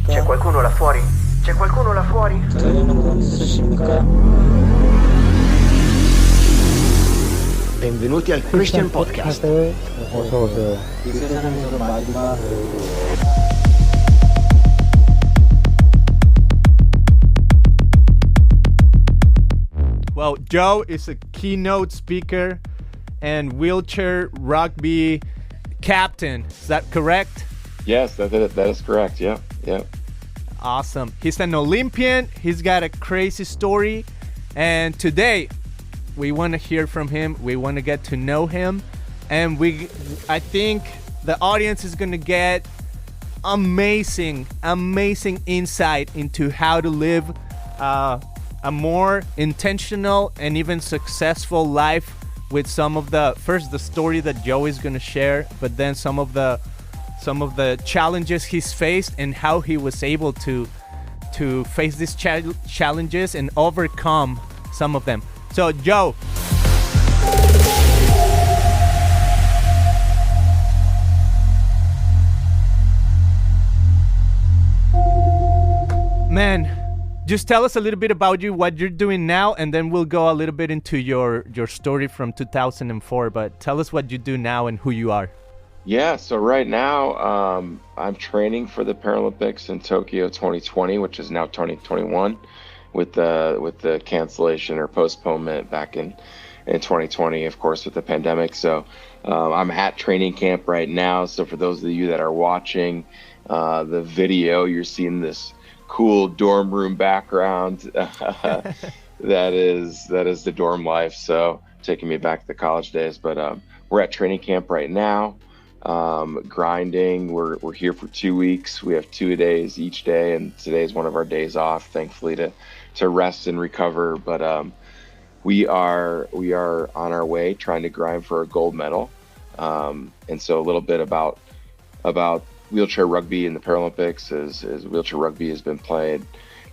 C'è qualcuno là fuori? C'è qualcuno là fuori? Benvenuti al Christian Podcast. Well, Joe is a keynote speaker and wheelchair rugby captain. Is that correct? Yes, that is correct. Yeah. Awesome. He's an Olympian. He's got a crazy story. And today, we want to hear from him. We want to get to know him. And I think the audience is going to get amazing insight into how to live a more intentional and even successful life with some of the story that Joe is going to share, but then some of the challenges he's faced and how he was able to face these challenges and overcome some of them. So, Joe. Man, just tell us a little bit about you, what you're doing now, and then we'll go a little bit into your story from 2004. But tell us what you do now and who you are. Yeah, so right now I'm training for the Paralympics in Tokyo 2020, which is now 2021, with the cancellation or postponement back in 2020, of course, with the pandemic. So I'm at training camp right now. So for those of you that are watching the video, you're seeing this cool dorm room background. that is the dorm life. So taking me back to the college days. But we're at training camp right now. Grinding. We're here for 2 weeks. We have 2 days each day, and today is one of our days off, thankfully, to rest and recover. But we are on our way trying to grind for a gold medal. And so a little bit about wheelchair rugby in the Paralympics is wheelchair rugby has been played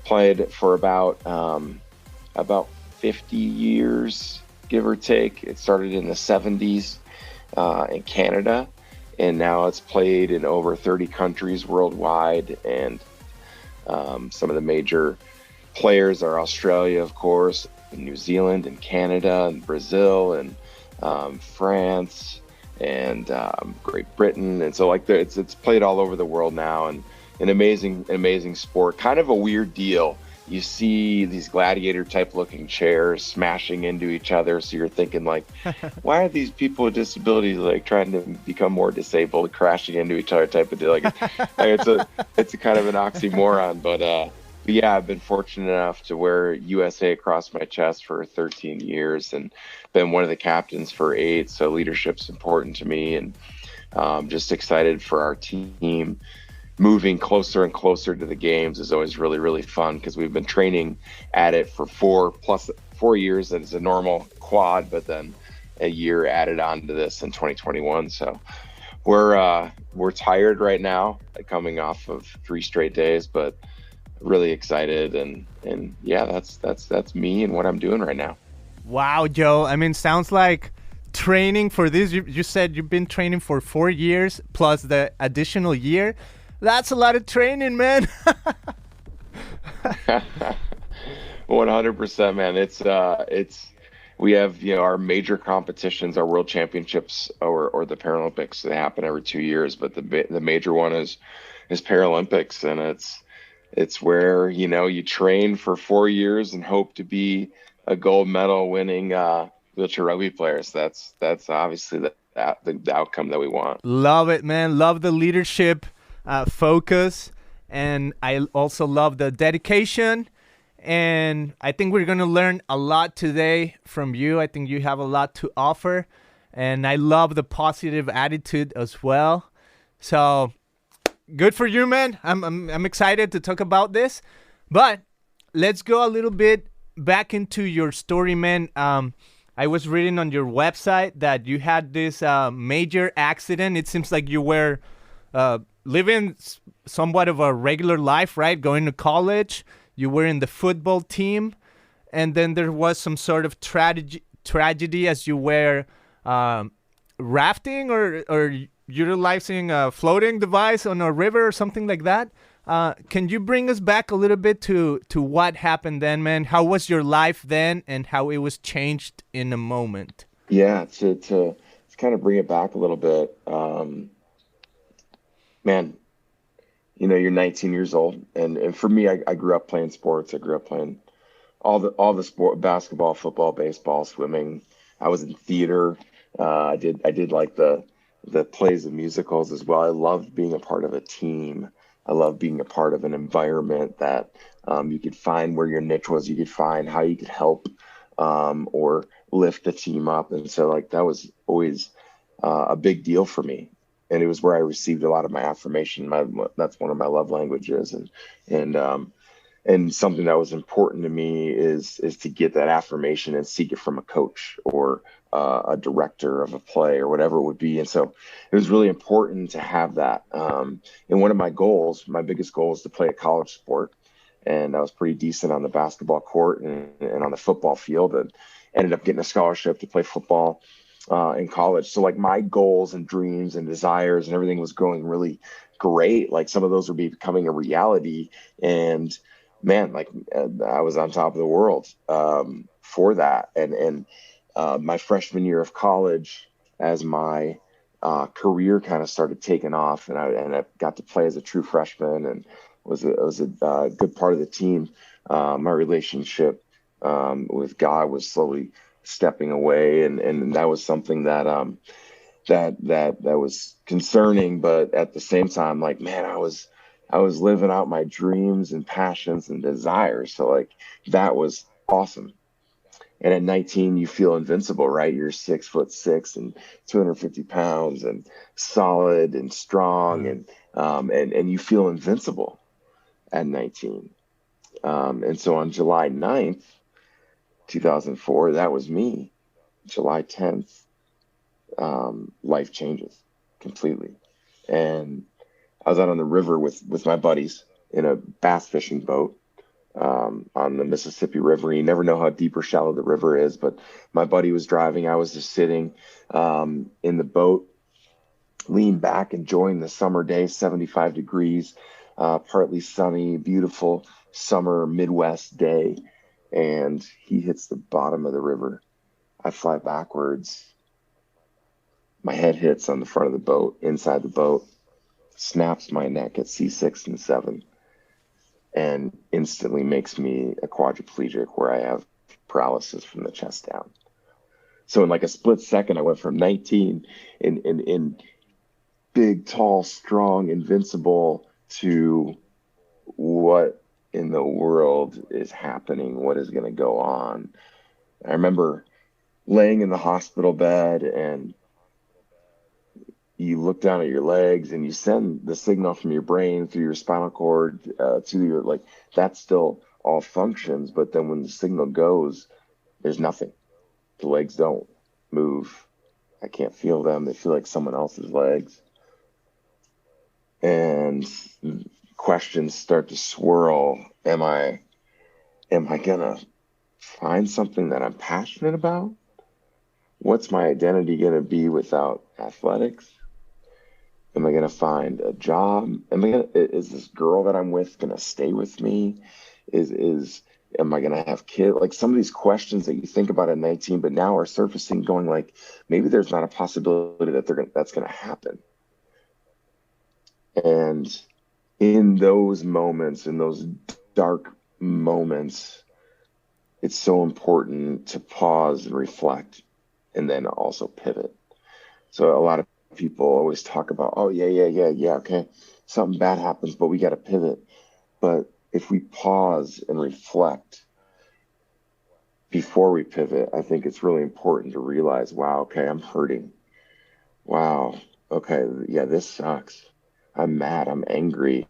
for about 50 years, give or take. It started in the 70s in Canada. And now it's played in over 30 countries worldwide. And some of the major players are Australia, of course, and New Zealand, and Canada, and Brazil, and France, and Great Britain. And so it's played all over the world now, and an amazing sport. Kind of a weird deal. You see these gladiator type looking chairs smashing into each other. So you're thinking like, why are these people with disabilities like trying to become more disabled, crashing into each other type of deal? It's a kind of an oxymoron, but yeah, I've been fortunate enough to wear USA across my chest for 13 years and been one of the captains for 8. So leadership's important to me, and just excited for our team. Moving closer and closer to the games is always really, really fun because we've been training at it for 4 years. That is a normal quad, but then a year added on to this in 2021. So we're tired right now, coming off of 3 straight days, but really excited. And yeah, that's me and what I'm doing right now. Wow, Joe. I mean, sounds like training for this. You said you've been training for 4 years plus the additional year. That's a lot of training, man. 100%, man. We have, our major competitions, our world championships or the Paralympics. They happen every 2 years, but the major one is Paralympics, and it's where, you train for 4 years and hope to be a gold medal winning wheelchair rugby player. So that's obviously the outcome that we want. Love it, man. Love the leadership. Focus, and I also love the dedication, and I think we're going to learn a lot today from you. I think you have a lot to offer, and I love the positive attitude as well. So good for you, man. I'm excited to talk about this, but let's go a little bit back into your story, man. I was reading on your website that you had this major accident. It seems like you were living somewhat of a regular life, right? Going to college, you were in the football team, and then there was some sort of tragedy as you were rafting or utilizing a floating device on a river or something like that. Can you bring us back a little bit to what happened then, man? How was your life then, and how it was changed in a moment? Yeah, to kind of bring it back a little bit, man, you're 19 years old, and for me, I grew up playing sports. I grew up playing all the sport, basketball, football, baseball, swimming. I was in theater. I did like the plays and musicals as well. I loved being a part of a team. I love being a part of an environment that you could find where your niche was. You could find how you could help or lift the team up. And so like that was always a big deal for me. And it was where I received a lot of my affirmation. That's one of my love languages. And something that was important to me is to get that affirmation and seek it from a coach or a director of a play or whatever it would be. And so it was really important to have that. And one of my goals, my biggest goal, is to play a college sport. And I was pretty decent on the basketball court and on the football field, and ended up getting a scholarship to play football in college. So like my goals and dreams and desires and everything was going really great. Like some of those were becoming a reality. And man, like I was on top of the world for that. And my freshman year of college, as my career kind of started taking off, and I got to play as a true freshman, and was a good part of the team. My relationship with God was slowly stepping away, and that was something that that was concerning. But at the same time, like, man, I was living out my dreams and passions and desires. So like that was awesome. And at 19, you feel invincible, right? You're 6'6" and 250 pounds and solid and strong, and you feel invincible at 19. And so on July 9th, 2004, that was me. July 10th, life changes completely. And I was out on the river with my buddies in a bass fishing boat on the Mississippi River. You never know how deep or shallow the river is, but my buddy was driving. I was just sitting in the boat, leaned back, enjoying the summer day, 75 degrees, partly sunny, beautiful summer Midwest day. And he hits the bottom of the river. I fly backwards. My head hits on the front of the boat, inside the boat, snaps my neck at C6 and 7, and instantly makes me a quadriplegic where I have paralysis from the chest down. So in like a split second, I went from 19 in big, tall, strong, invincible to what in the world is happening? What is going to go on? I remember laying in the hospital bed, and you look down at your legs and you send the signal from your brain through your spinal cord to your, like, that still all functions. But then when the signal goes, there's nothing. The legs don't move. I can't feel them. They feel like someone else's legs. And questions start to swirl. Am I gonna find something that I'm passionate about? What's my identity gonna be without athletics? Am I gonna find a job? Is this girl that I'm with gonna stay with me? Am I gonna have kids? Like, some of these questions that you think about at 19, but now are surfacing, going like, maybe there's not a possibility that that's gonna happen. And in those moments, in those dark moments, it's so important to pause and reflect, and then also pivot. So a lot of people always talk about, oh, yeah, okay, something bad happens, but we got to pivot. But if we pause and reflect before we pivot, I think it's really important to realize, wow, okay, I'm hurting. Wow, okay, yeah, this sucks. I'm mad. I'm angry.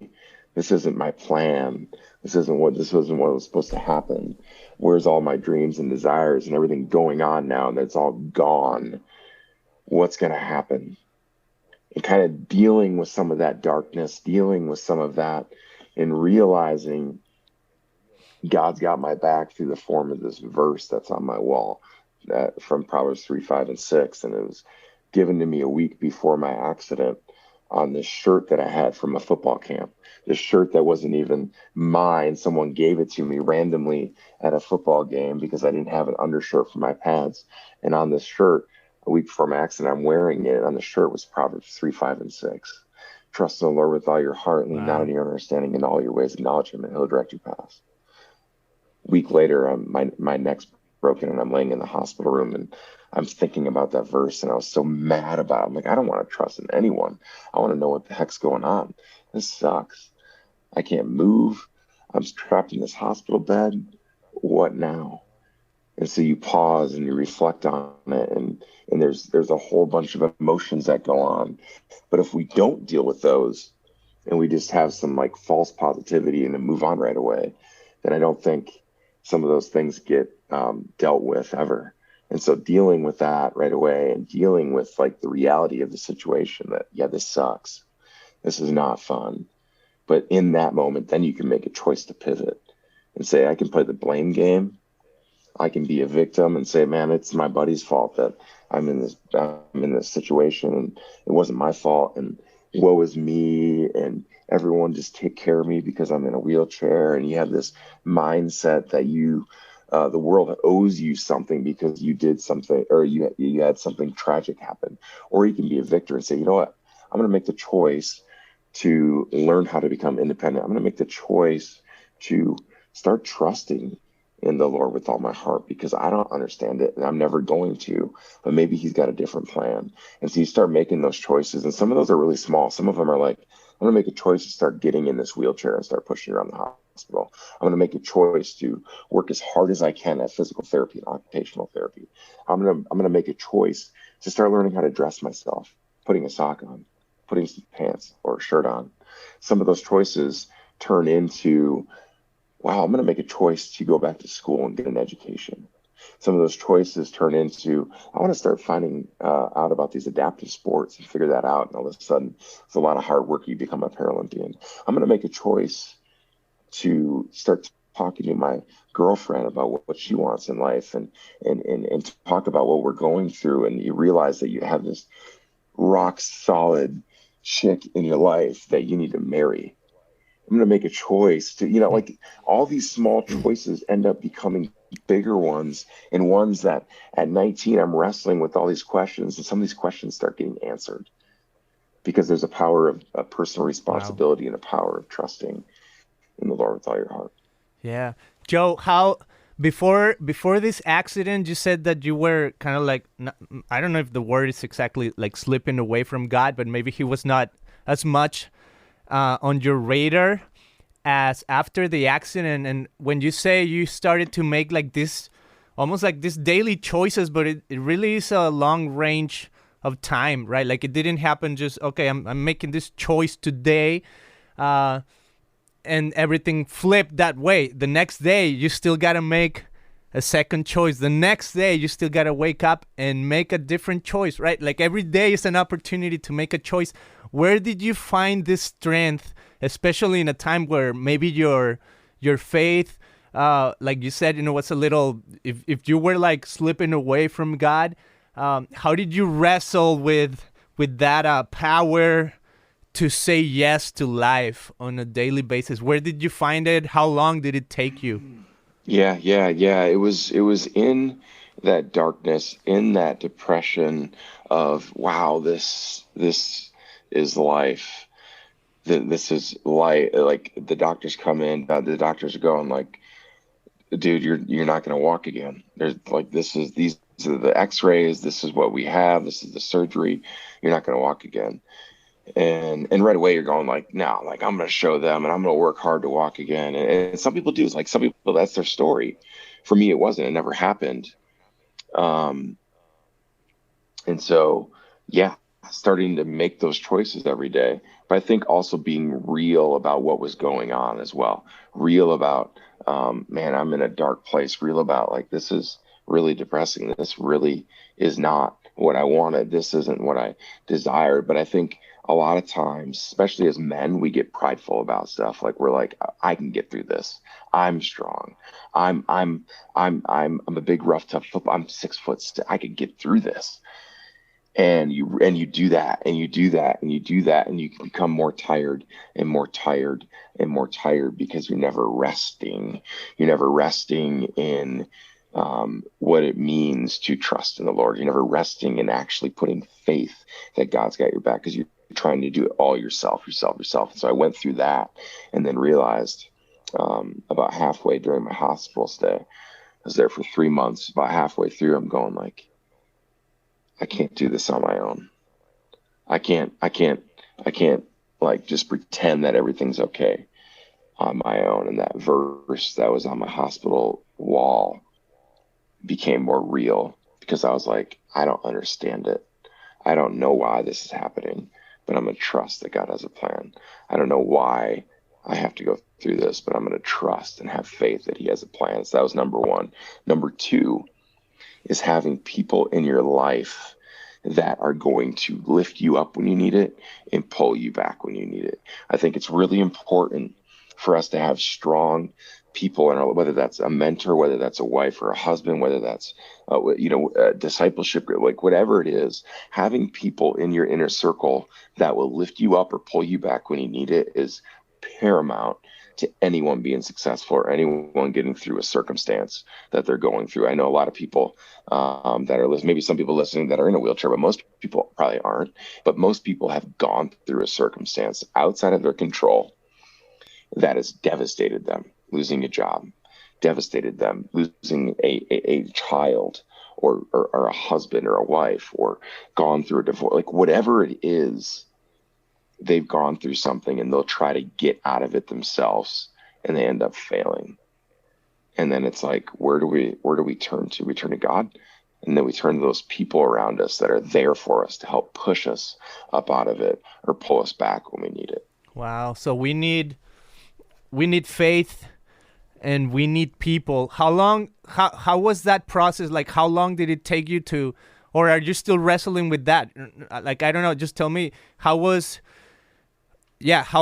This isn't my plan. This wasn't what was supposed to happen. Where's all my dreams and desires and everything going on now? And it's all gone. What's going to happen? And kind of dealing with some of that darkness, dealing with some of that, and realizing God's got my back through the form of this verse that's on my wall from Proverbs 3, 5, and 6. And it was given to me a week before my accident. on this shirt that I had from a football camp. This shirt that wasn't even mine. Someone gave it to me randomly at a football game because I didn't have an undershirt for my pants. And on this shirt, a week before my accident, I'm wearing it. And on the shirt was Proverbs 3, 5, and 6. Trust in the Lord with all your heart and lean not on your understanding. In all your ways acknowledge him, and he'll direct your paths. A week later, my neck's broken and I'm laying in the hospital room, and I'm thinking about that verse, and I was so mad about it. I'm like, I don't want to trust in anyone. I want to know what the heck's going on. This sucks. I can't move. I'm trapped in this hospital bed. What now? And so you pause and you reflect on it, and there's a whole bunch of emotions that go on. But if we don't deal with those and we just have some like false positivity and then move on right away, then I don't think some of those things get dealt with ever. And so dealing with that right away and dealing with like the reality of the situation that, yeah, this sucks. This is not fun. But in that moment, then you can make a choice to pivot and say, I can play the blame game. I can be a victim and say, man, it's my buddy's fault that I'm in this situation, and it wasn't my fault, and woe is me, and everyone just take care of me because I'm in a wheelchair. And you have this mindset that the world owes you something because you did something, or you had something tragic happen. Or you can be a victor and say, you know what, I'm going to make the choice to learn how to become independent. I'm going to make the choice to start trusting in the Lord with all my heart, because I don't understand it and I'm never going to, but maybe he's got a different plan. And so you start making those choices, and some of those are really small. Some of them are like, I'm going to make a choice to start getting in this wheelchair and start pushing around the hospital. I'm going to make a choice to work as hard as I can at physical therapy and occupational therapy. I'm going to make a choice to start learning how to dress myself, putting a sock on, putting some pants or a shirt on. Some of those choices turn into, wow, I'm going to make a choice to go back to school and get an education. Some of those choices turn into, I want to start finding out about these adaptive sports and figure that out. And all of a sudden, it's a lot of hard work. You become a Paralympian. I'm going to make a choice to start talking to my girlfriend about what she wants in life, and talk about what we're going through. And you realize that you have this rock solid chick in your life that you need to marry. I'm going to make a choice to, like all these small choices end up becoming bigger ones, and ones that at 19, I'm wrestling with all these questions, and some of these questions start getting answered because there's a power of personal responsibility and a power of trusting in the Lord with all your heart. Yeah. Joe, how before this accident, you said that you were kind of like, I don't know if the word is exactly like slipping away from God, but maybe he was not as much on your radar as after the accident. And when you say you started to make like this, almost like this daily choices, but it really is a long range of time, right? Like it didn't happen just, okay, I'm making this choice today, and everything flipped that way. The next day, you still got to make a second choice. The next day, you still got to wake up and make a different choice, right? Like every day is an opportunity to make a choice. Where did you find this strength, especially in a time where maybe your faith, like you said, was a little, if you were like slipping away from God, how did you wrestle with that power to say yes to life on a daily basis? Where did you find it? How long did it take you? Yeah. It was in that darkness, in that depression of, wow, this is life. This is life. Like the doctors come in, the doctors are going like, dude, you're not going to walk again. There's like, these are the x-rays. This is what we have. This is the surgery. You're not going to walk again. And right away you're going like, no, like I'm going to show them and I'm going to work hard to walk again. And some people do. It's like some people, that's their story. For me, it wasn't. It never happened. And so, yeah, starting to make those choices every day. But I think also being real about what was going on as well. Real about, man, I'm in a dark place. Real about like, this is really depressing. This really is not what I wanted. This isn't what I desired. But I think a lot of times, especially as men, we get prideful about stuff. Like we're like, I can get through this. I'm strong. I'm a big rough tough football. I'm 6 foot. I could get through this. And you do that, and you do that, and you do that, and you become more tired and more tired and more tired, because you're never resting. You're never resting in what it means to trust in the Lord. You're never resting in actually putting faith that God's got your back, because you're trying to do it all yourself. And so I went through that, and then realized about halfway during my hospital stay, I was there for 3 months. About halfway through, I'm going like, I can't do this on my own. I can't like just pretend that everything's okay on my own. And that verse that was on my hospital wall became more real, because I was like, I don't understand it. I don't know why this is happening, but I'm going to trust that God has a plan. I don't know why I have to go through this, but I'm going to trust and have faith that he has a plan. So that was number one. Number two is having people in your life that are going to lift you up when you need it and pull you back when you need it. I think it's really important for us to have strong people in our, whether that's a mentor, whether that's a wife or a husband, whether that's discipleship, like whatever it is, having people in your inner circle that will lift you up or pull you back when you need it is paramount to anyone being successful or anyone getting through a circumstance that they're going through. I know a lot of people that are listening, maybe some people listening that are in a wheelchair, but most people probably aren't. But most people have gone through a circumstance outside of their control that has devastated them. Losing a job, devastated them, losing a child or a husband or a wife, or gone through a divorce, like whatever it is. They've gone through something, and they'll try to get out of it themselves, and they end up failing. And then it's like, where do we turn to? We turn to God, and then we turn to those people around us that are there for us to help push us up out of it or pull us back when we need it. Wow. So we need faith, and we need people. How was that process? Like, how long did it take you to, or are you still wrestling with that? Like, I don't know, just tell me, how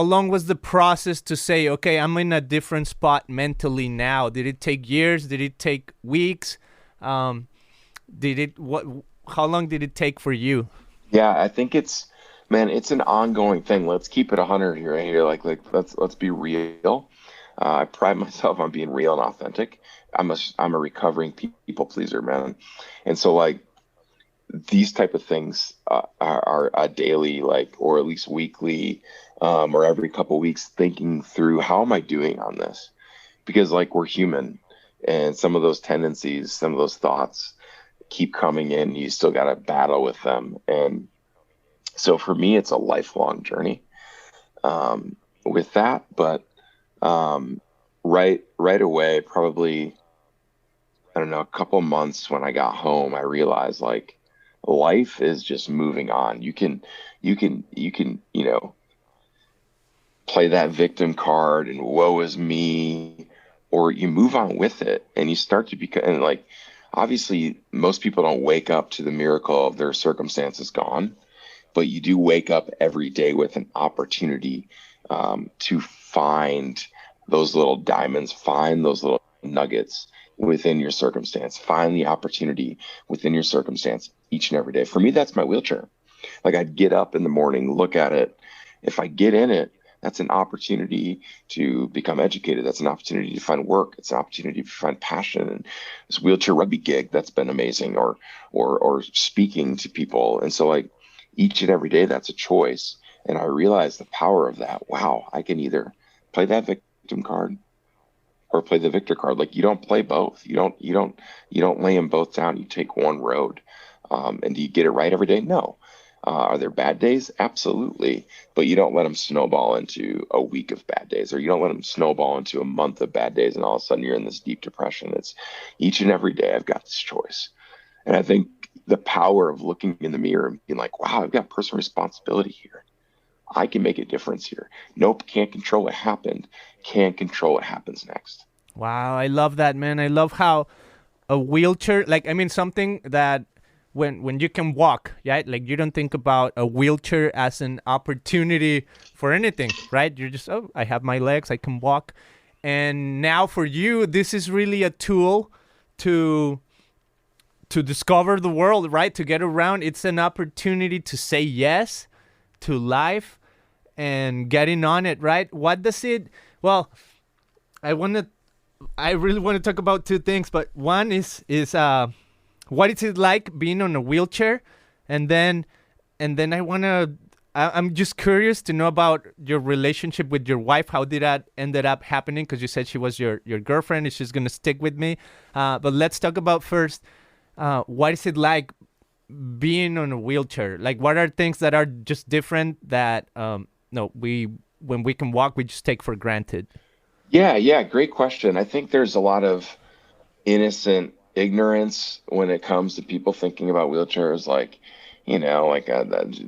long was the process to say, okay, I'm in a different spot mentally now? Did it take years? Did it take weeks? How long did it take for you? Yeah, I think it's an ongoing thing. Let's keep it 100 here. Like let's be real. I pride myself on being real and authentic. I'm a recovering people pleaser, man. And so like these type of things are a daily, like, or at least weekly, or every couple of weeks, thinking through, how am I doing on this? Because like, we're human, and some of those tendencies, some of those thoughts keep coming in. You still got to battle with them. And so for me, it's a lifelong journey with that. But right away, probably, I don't know, a couple months when I got home, I realized like life is just moving on. You can, play that victim card and woe is me, or you move on with it and you start to become, and like, obviously most people don't wake up to the miracle of their circumstances gone, but you do wake up every day with an opportunity to find those little diamonds, find those little nuggets within your circumstance, find the opportunity within your circumstance each and every day. For me, that's my wheelchair. Like, I'd get up in the morning, look at it. If I get in it, that's an opportunity to become educated. That's an opportunity to find work. It's an opportunity to find passion. And this wheelchair rugby gig, that's been amazing, or speaking to people. And so like each and every day, that's a choice. And I realized the power of that. Wow, I can either play that victim card or play the victor card. Like, you don't play both. You don't lay them both down. You take one road. And do you get it right every day? No. Are there bad days? Absolutely. But you don't let them snowball into a week of bad days, or you don't let them snowball into a month of bad days, and all of a sudden you're in this deep depression. It's each and every day I've got this choice. And I think the power of looking in the mirror and being like, wow, I've got personal responsibility here. I can make a difference here. Nope, can't control what happened. Can't control what happens next. Wow, I love that, man. I love how a wheelchair, like, I mean, something that when you can walk, yeah, like, you don't think about a wheelchair as an opportunity for anything, right? You're just, oh, I have my legs, I can walk. And now for you, this is really a tool to to discover the world, right? To get around. It's an opportunity to say yes to life and getting on it, right? What does it? Well, I really want to talk about two things, but one is what is it like being on a wheelchair, and then I'm just curious to know about your relationship with your wife. How did that ended up happening? Because you said she was your girlfriend, and she's gonna stick with me. But let's talk about first. What is it like being on a wheelchair? Like, what are things that are just different that no, when we can walk, we just take for granted? Yeah, great question. I think there's a lot of innocent ignorance when it comes to people thinking about wheelchairs, like,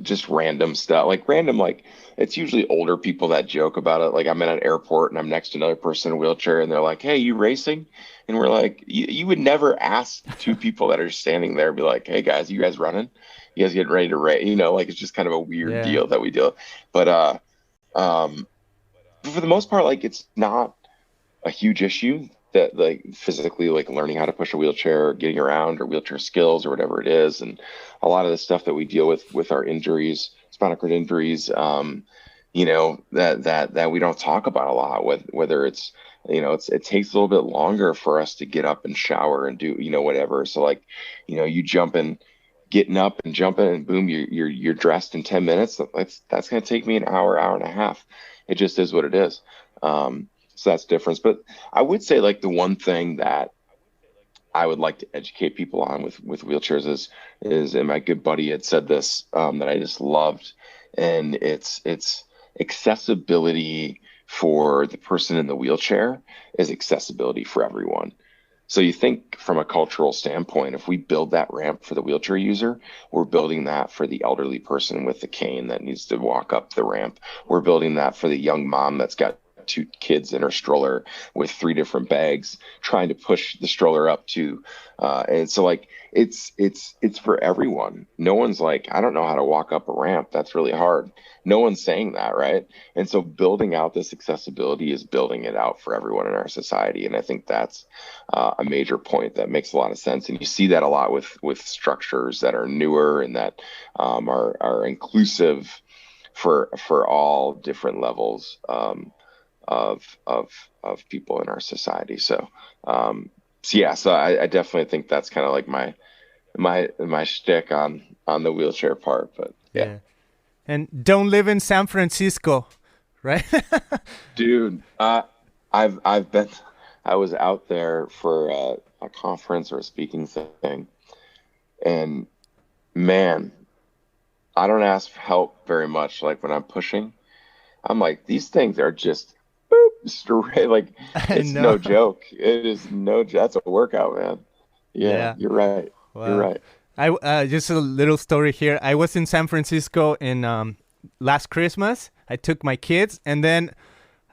just random stuff, like random, like it's usually older people that joke about it. Like I'm in an airport and I'm next to another person in a wheelchair and they're like, "Hey, you racing?" And we're like, you would never ask two people that are standing there, be like, "Hey guys, you guys running? You guys getting ready to race?" Like it's just kind of a weird deal that we do. But for the most part, like it's not a huge issue that like physically like learning how to push a wheelchair or getting around or wheelchair skills or whatever it is. And a lot of the stuff that we deal with our injuries, spinal cord injuries, that we don't talk about a lot, with whether it's, it takes a little bit longer for us to get up and shower and do, whatever. So like, you getting up and jumping and boom, you're dressed in 10 minutes. That's going to take me an hour and a half. It just is what it is. So that's difference. But I would say like the one thing that I would like to educate people on with wheelchairs is, and my good buddy had said this, that I just loved, and it's accessibility for the person in the wheelchair is accessibility for everyone. So you think from a cultural standpoint, if we build that ramp for the wheelchair user, we're building that for the elderly person with the cane that needs to walk up the ramp. We're building that for the young mom that's got 2 kids in her stroller with 3 different bags trying to push the stroller up to and so like it's for everyone. No one's like, I don't know how to walk up a ramp, that's really hard. No one's saying that, right? And so building out this accessibility is building it out for everyone in our society, and I think that's a major point that makes a lot of sense. And you see that a lot with structures that are newer and that are inclusive for all different levels of people in our society. So I definitely think that's kind of like my shtick on the wheelchair part. But yeah. And don't live in San Francisco, right? Dude, I was out there for a conference or a speaking thing, and man, I don't ask for help very much. Like when I'm pushing, I'm like, these things are just straight, like it's no joke. It is that's a workout, man. Yeah. You're right. Wow. You're right. I just a little story here. I was in San Francisco in last Christmas. I took my kids, and then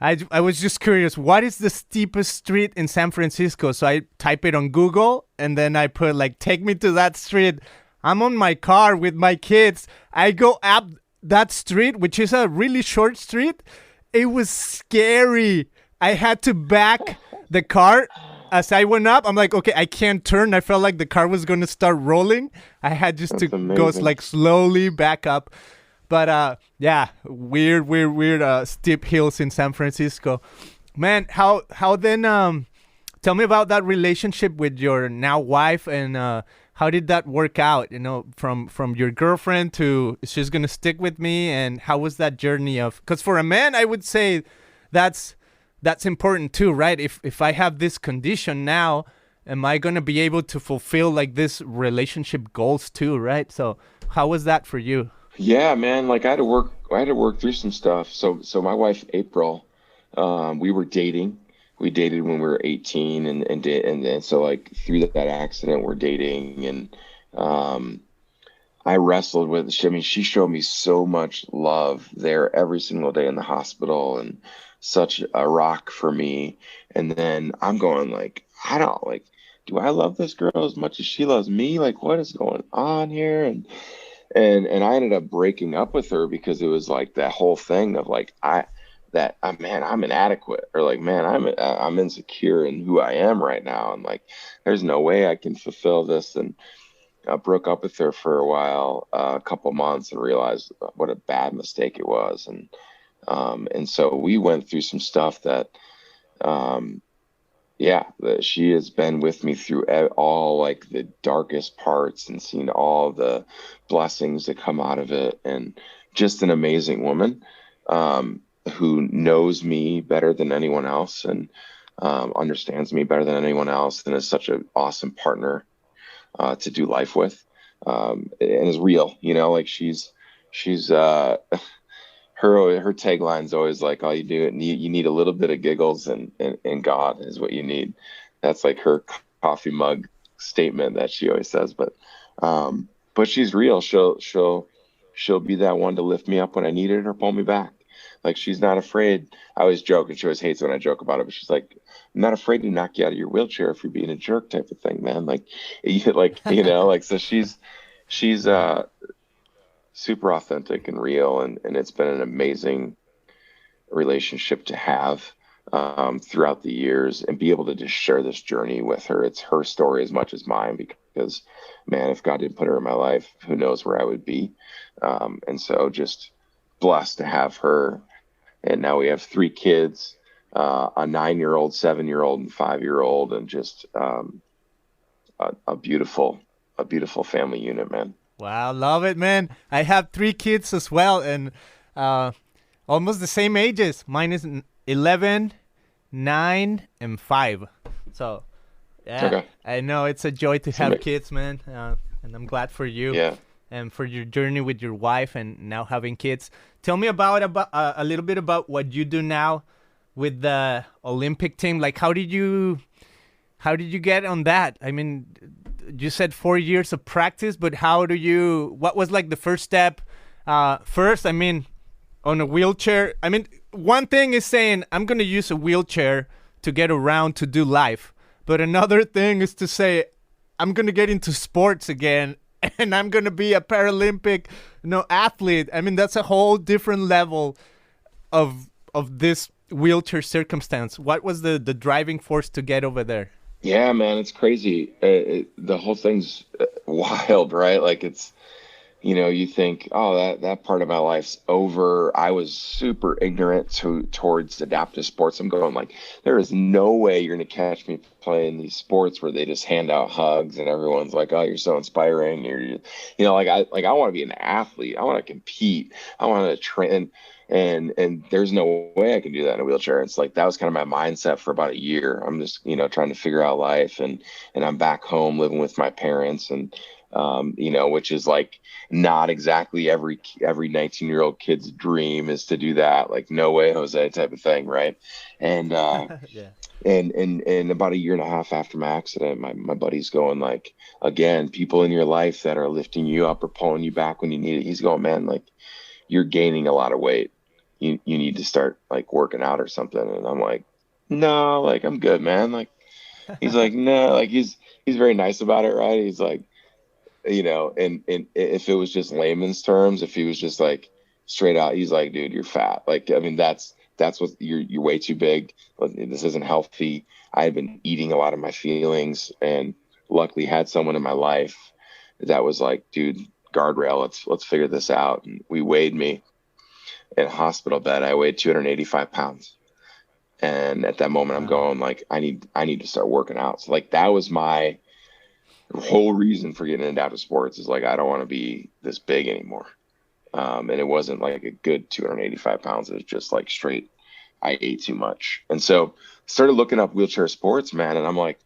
I was just curious, what is the steepest street in San Francisco? So I type it on Google, and then I put like, take me to that street. I'm on my car with my kids. I go up that street, which is a really short street. It was scary. I had to back the car as I went up. I'm like, okay, I can't turn. I felt like the car was going to start rolling. I had just to go like slowly back up. But weird steep hills in San Francisco. Man, how then tell me about that relationship with your now wife, and how did that work out? From your girlfriend to she's gonna stick with me, and how was that journey of? Because for a man, I would say that's important too, right? If I have this condition now, am I gonna be able to fulfill like this relationship goals too, right? So how was that for you? Yeah, man. Like I had to work through some stuff. So my wife April, we were dating. We dated when we were 18, and then so like through that accident we're dating, and I wrestled with she. I mean, she showed me so much love there every single day in the hospital, and such a rock for me. And then I'm going like, I don't like, do I love this girl as much as she loves me? Like, what is going on here? And I ended up breaking up with her because it was like that whole thing of like, that man, I'm inadequate, or like, man, I'm insecure in who I am right now, and like, there's no way I can fulfill this. And I broke up with her for a while, a couple months, and realized what a bad mistake it was. And so we went through some stuff that, that she has been with me through all like the darkest parts, and seen all the blessings that come out of it. And just an amazing woman, who knows me better than anyone else, and understands me better than anyone else, and is such an awesome partner to do life with, and is real, like she's her tagline is always like, all you do, you need a little bit of giggles, and God is what you need. That's like her coffee mug statement that she always says. But she's real. She'll be that one to lift me up when I need it, or pull me back. Like, she's not afraid. I always joke, and she always hates when I joke about it, but she's like, I'm not afraid to knock you out of your wheelchair if you're being a jerk, type of thing, man. Like, so she's super authentic and real, and it's been an amazing relationship to have throughout the years, and be able to just share this journey with her. It's her story as much as mine, because, man, if God didn't put her in my life, who knows where I would be. And so just blessed to have her. And now we have 3 kids, a 9-year-old, 7-year-old, and 5-year-old, and just a beautiful family unit, man. Wow, love it, man. I have 3 kids as well, and almost the same ages. Mine is 11, 9, and 5. So, yeah, okay. I know it's a joy to have kids, man, and I'm glad for you. Yeah. And for your journey with your wife, and now having kids. Tell me about a little bit about what you do now with the Olympic team. Like, how did you get on that? I mean, you said 4 years of practice, but what was like the first step? First, I mean, on a wheelchair. I mean, one thing is saying, I'm going to use a wheelchair to get around to do life. But another thing is to say, I'm going to get into sports again, and I'm going to be a Paralympic, athlete. I mean, that's a whole different level of this wheelchair circumstance. What was the driving force to get over there? Yeah, man, it's crazy. The whole thing's wild, right? Like, it's, you think, oh, that part of my life's over. I was super ignorant towards adaptive sports. I'm going like, there is no way you're going to catch me playing these sports where they just hand out hugs and everyone's like, oh, you're so inspiring. I want to be an athlete. I want to compete. I want to train. And there's no way I can do that in a wheelchair. It's like, that was kind of my mindset for about a year. I'm just, trying to figure out life, and I'm back home living with my parents, and, which is like not exactly every 19-year-old kid's dream is to do that. Like, no way, Jose, type of thing. Right. And, yeah. And about a year and a half after my accident, my buddy's going like, again, people in your life that are lifting you up or pulling you back when you need it. He's going, man, like, you're gaining a lot of weight. You need to start like working out or something. And I'm like, no, like, I'm good, man. Like, he's like, no, like, he's very nice about it. Right. He's like, and if it was just layman's terms, if he was just like straight out, he's like, dude, you're fat. Like, I mean, that's what you're way too big. This isn't healthy. I had been eating a lot of my feelings, and luckily had someone in my life that was like, dude, guardrail, let's figure this out. And we weighed me in a hospital bed. I weighed 285 pounds. And at that moment, I'm going like, I need to start working out. So like, that was my whole reason for getting into adaptive sports, is like, I don't want to be this big anymore. And it wasn't like a good 285 pounds. It was just like straight, I ate too much. And so started looking up wheelchair sports, man. And I'm like,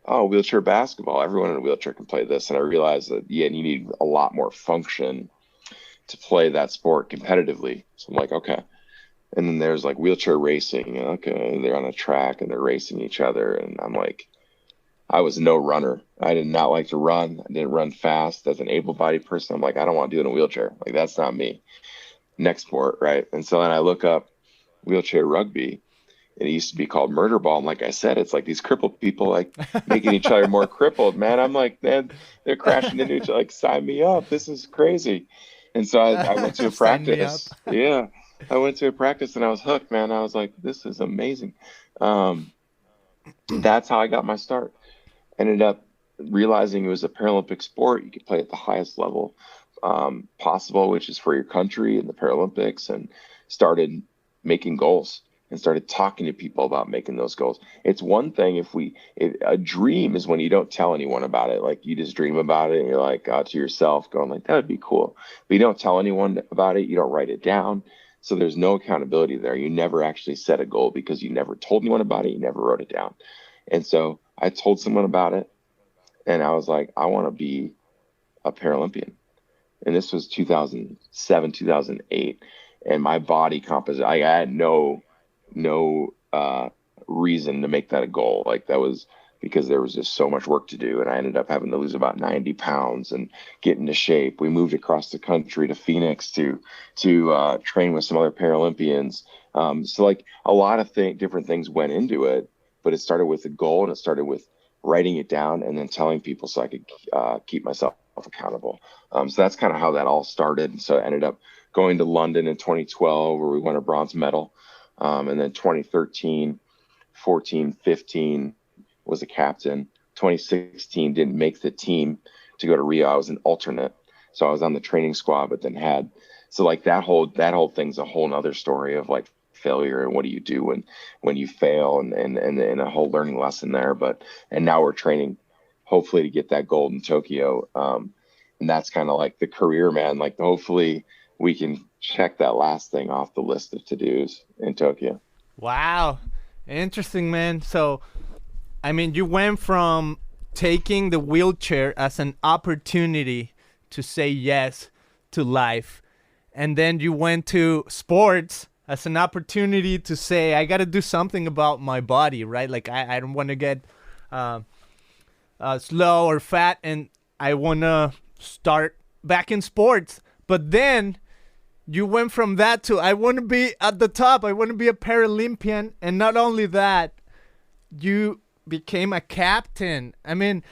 oh, wheelchair basketball. Everyone in a wheelchair can play this. And I realized that, you need a lot more function to play that sport competitively. So I'm like, okay. And then there's like wheelchair racing. Okay, they're on a track and they're racing each other. And I'm like, I was no runner. I did not like to run. I didn't run fast. As an able-bodied person, I'm like, I don't want to do it in a wheelchair. Like, that's not me. Next sport, right? And so then I look up wheelchair rugby. And it used to be called murder ball. And like I said, it's like these crippled people like making each other more crippled, man. I'm like, man, they're crashing into each other. Like, sign me up. This is crazy. And so I went to a practice. Yeah. I went to a practice and I was hooked, man. I was like, this is amazing. Um, that's how I got my start. Ended up realizing it was a Paralympic sport. You could play at the highest level possible, which is for your country in the Paralympics, and started making goals and started talking to people about making those goals. It's one thing if a dream is when you don't tell anyone about it. Like you just dream about it and you're like to yourself going like, that would be cool. But you don't tell anyone about it. You don't write it down. So there's no accountability there. You never actually set a goal because you never told anyone about it. You never wrote it down. And so I told someone about it and I was like, I want to be a Paralympian. And this was 2007, 2008. And my body composition, I had no reason to make that a goal. Like that was because there was just so much work to do. And I ended up having to lose about 90 pounds and get into shape. We moved across the country to Phoenix to train with some other Paralympians. So like a lot of different things went into it, but it started with a goal and it started with writing it down and then telling people so I could keep myself accountable. So that's kind of how that all started. And so I ended up going to London in 2012 where we won a bronze medal. And then 2013, 14, 15 was a captain. 2016 didn't make the team to go to Rio. I was an alternate. So I was on the training squad, but then so like that whole thing's a whole nother story of like failure and what do you do when you fail and a whole learning lesson there. And now we're training hopefully to get that gold in Tokyo. And that's kind of like the career, man. Like hopefully we can check that last thing off the list of to-dos in Tokyo. Wow. Interesting, man. So, I mean, you went from taking the wheelchair as an opportunity to say yes to life. And then you went to sports as an opportunity to say, I got to do something about my body, right? Like, I don't want to get slow or fat, and I want to start back in sports. But then you went from that to, I want to be at the top. I want to be a Paralympian. And not only that, you became a captain. I mean,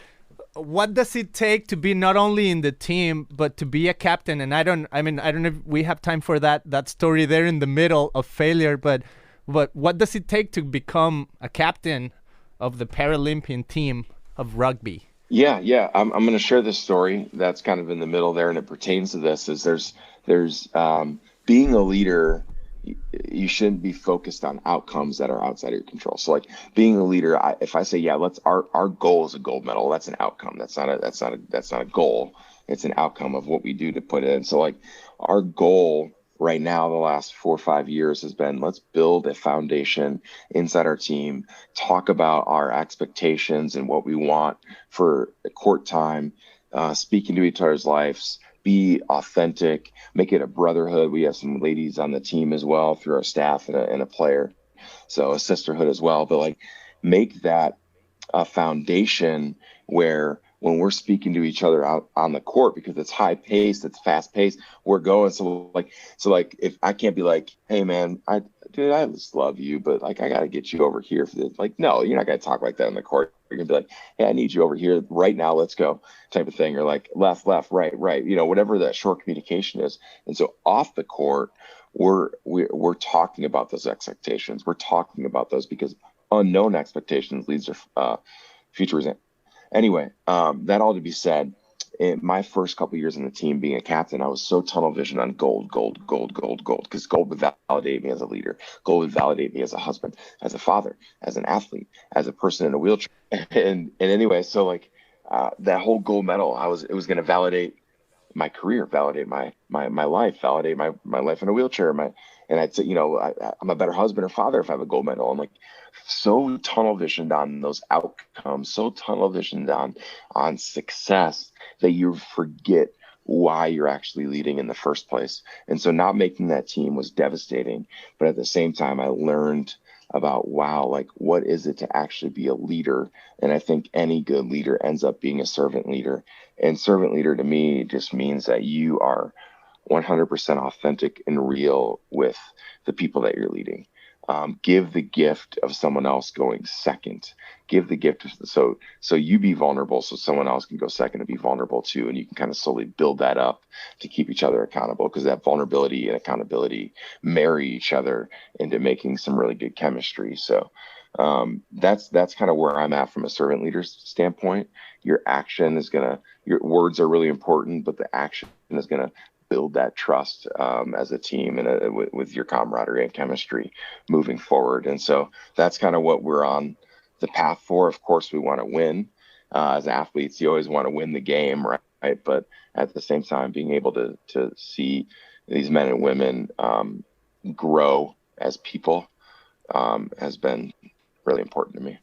what does it take to be not only in the team, but to be a captain? And I don't know if we have time for that story there in the middle of failure, but what does it take to become a captain of the Paralympian team of rugby? Yeah. I'm going to share this story that's kind of in the middle there, and it pertains to this. Is there's being a leader, you shouldn't be focused on outcomes that are outside of your control. So like being a leader, if I say, yeah, our goal is a gold medal, that's an outcome. That's not a goal. It's an outcome of what we do to put it in. So like our goal right now, the last 4 or 5 years has been, let's build a foundation inside our team, talk about our expectations and what we want for court time, speaking to each other's lives, be authentic, make it a brotherhood. We have some ladies on the team as well through our staff and a player. So a sisterhood as well, but like make that a foundation where when we're speaking to each other out on the court, because it's high paced, it's fast paced, we're going. So like if I can't be like, hey man, I just love you, but like I got to get you over here for this. Like, no, you're not going to talk like that on the court. You're gonna be like, hey, I need you over here right now. Let's go, type of thing. Or like left, right, whatever that short communication is. And so off the court, we're talking about those expectations. We're talking about those because unknown expectations leads to future resentment. Anyway, that all to be said, in my first couple of years in the team being a captain, I was so tunnel vision on gold, because gold would validate me as a leader. Gold would validate me as a husband, as a father, as an athlete, as a person in a wheelchair. And anyway, so like that whole gold medal, it was going to validate my career, validate my life, validate my life in a wheelchair. And I'd say, I'm a better husband or father if I have a gold medal. I'm like so tunnel visioned on those outcomes, so tunnel visioned on success that you forget why you're actually leading in the first place. And so not making that team was devastating. But at the same time, I learned about, wow, like what is it to actually be a leader? And I think any good leader ends up being a servant leader. And servant leader to me just means that you are 100% authentic and real with the people that you're leading. Give the gift of someone else going second. Give the gift so you be vulnerable, so someone else can go second and be vulnerable too, and you can kind of slowly build that up to keep each other accountable, because that vulnerability and accountability marry each other into making some really good chemistry. So that's kind of where I'm at from a servant leader standpoint. Your words are really important, but the action is going to build that trust as a team and with your camaraderie and chemistry moving forward. And so that's kind of what we're on the path for. Of course, we want to win. As athletes, you always want to win the game, right? But at the same time, being able to see these men and women grow as people has been really important to me.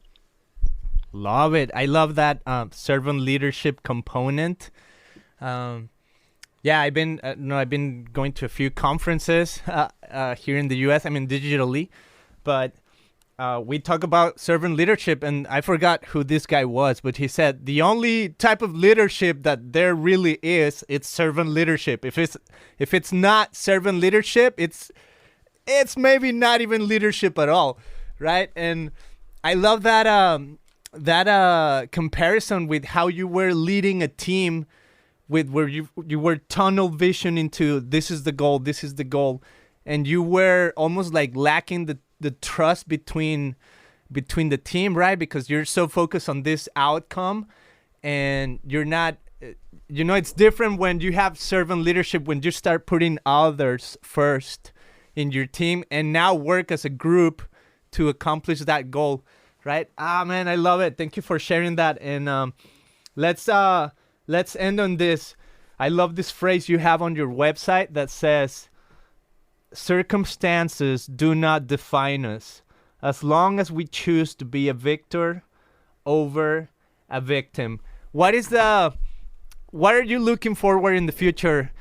Love it. I love that servant leadership component. Yeah, I've been going to a few conferences here in the U.S. I mean, digitally, but we talk about servant leadership, and I forgot who this guy was, but he said the only type of leadership that there really is, it's servant leadership. If it's not servant leadership, it's maybe not even leadership at all, right? And I love that comparison with how you were leading a team, with where you were tunnel vision into this is the goal, and you were almost like lacking the trust between the team, right? Because you're so focused on this outcome, and you're not, it's different when you have servant leadership, when you start putting others first in your team and now work as a group to accomplish that goal, right? Man, I love it. Thank you for sharing that. And let's end on this. I love this phrase you have on your website that says, circumstances do not define us as long as we choose to be a victor over a victim. What are you looking forward in the future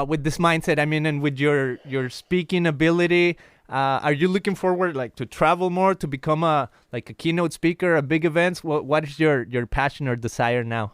with this mindset? I mean, and with your speaking ability, are you looking forward like to travel more, to become a keynote speaker at big events? What is your passion or desire now?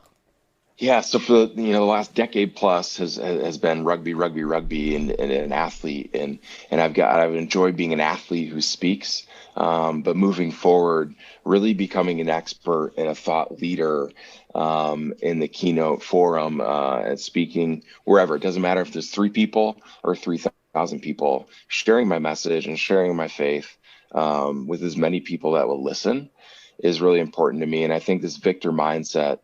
Yeah, so for the last decade plus has been rugby, and an athlete, and I've enjoyed being an athlete who speaks, but moving forward, really becoming an expert and a thought leader in the keynote forum and speaking wherever. It doesn't matter if there's 3 people or 3,000 people, sharing my message and sharing my faith with as many people that will listen is really important to me. And I think this victor mindset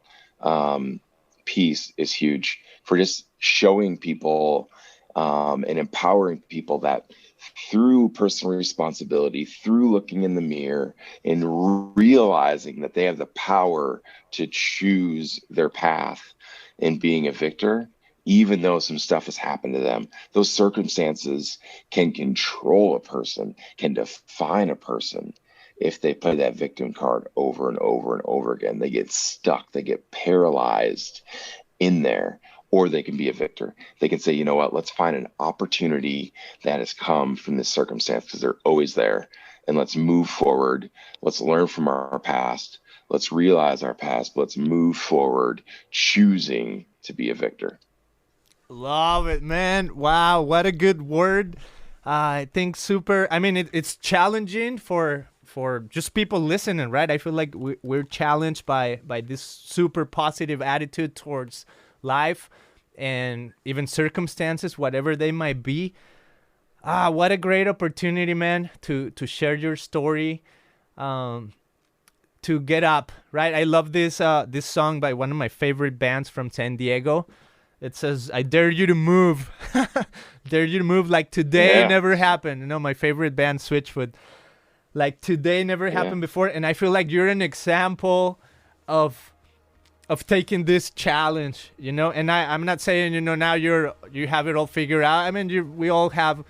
piece is huge for just showing people and empowering people that through personal responsibility, through looking in the mirror and realizing that they have the power to choose their path in being a victor, even though some stuff has happened to them. Those circumstances can control a person, can define a person. If they play that victim card over and over and over again, they get stuck, they get paralyzed in there, or they can be a victor. They can say, you know what, let's find an opportunity that has come from this circumstance, because they're always there, and let's move forward. Let's learn from our past. Let's realize our past. Let's move forward, choosing to be a victor. Love it, man. Wow, what a good word. I think super. I mean, it's challenging for just people listening, right? I feel like we're challenged by this super positive attitude towards life and even circumstances, whatever they might be. What a great opportunity, man, to share your story, to get up, right? I love this song by one of my favorite bands from San Diego. It says, I dare you to move. Dare you to move like today never happened. My favorite band, Switchfoot. Like today never happened before. And I feel like you're an example of taking this challenge, and I'm not saying, now you have it all figured out. I mean, we all have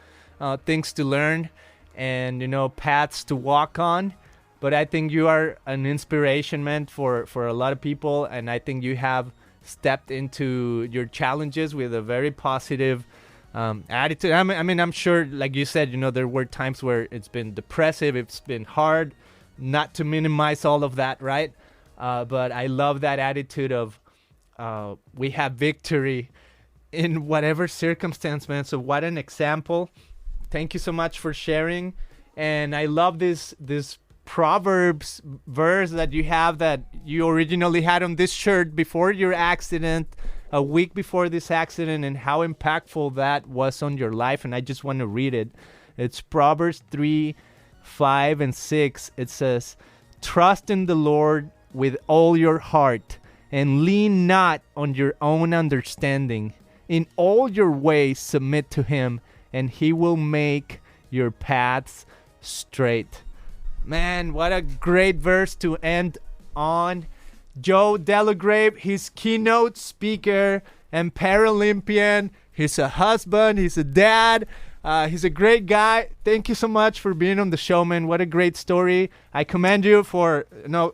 things to learn and, paths to walk on. But I think you are an inspiration, man, for a lot of people. And I think you have stepped into your challenges with a very positive attitude. I mean, I'm sure, like you said, there were times where it's been depressive, it's been hard, not to minimize all of that, right? But I love that attitude of we have victory in whatever circumstance, man. So what an example. Thank you so much for sharing. And I love this Proverbs verse that you have, that you originally had on this shirt before your accident, a week before this accident, and how impactful that was on your life. And I just want to read it. It's Proverbs 3:5-6. It says, "Trust in the Lord with all your heart, and lean not on your own understanding. In all your ways submit to him, and he will make your paths straight." Man, what a great verse to end on. Joe Delagrave, he's keynote speaker and Paralympian. He's a husband. He's a dad. He's a great guy. Thank you so much for being on the show, man. What a great story. I commend you for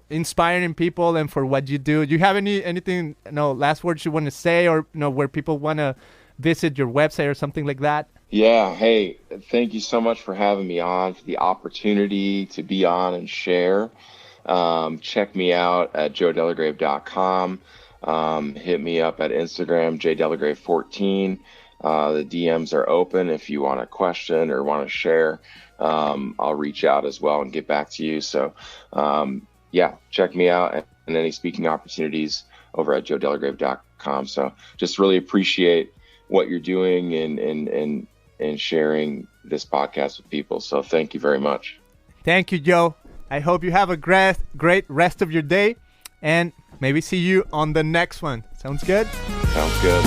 inspiring people and for what you do. Do you have anything last words you want to say, or where people want to visit your website or something like that? Yeah. Hey, thank you so much for having me on, for the opportunity to be on and share. Check me out at joedelagrave.com. Hit me up at Instagram, jdelagrave14. The DMs are open if you want a question or want to share. I'll reach out as well and get back to you. So, check me out, and any speaking opportunities over at joedelagrave.com. So just really appreciate what you're doing and sharing this podcast with people. So thank you very much. Thank you, Joe. I hope you have a great rest of your day, and maybe see you on the next one. Sounds good? Sounds good.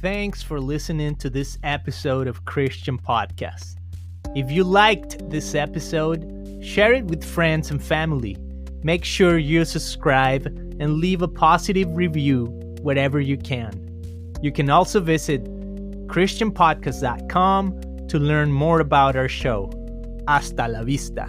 Thanks for listening to this episode of Christian Podcast. If you liked this episode, share it with friends and family. Make sure you subscribe and leave a positive review wherever you can. You can also visit christianpodcast.com to learn more about our show. Hasta la vista.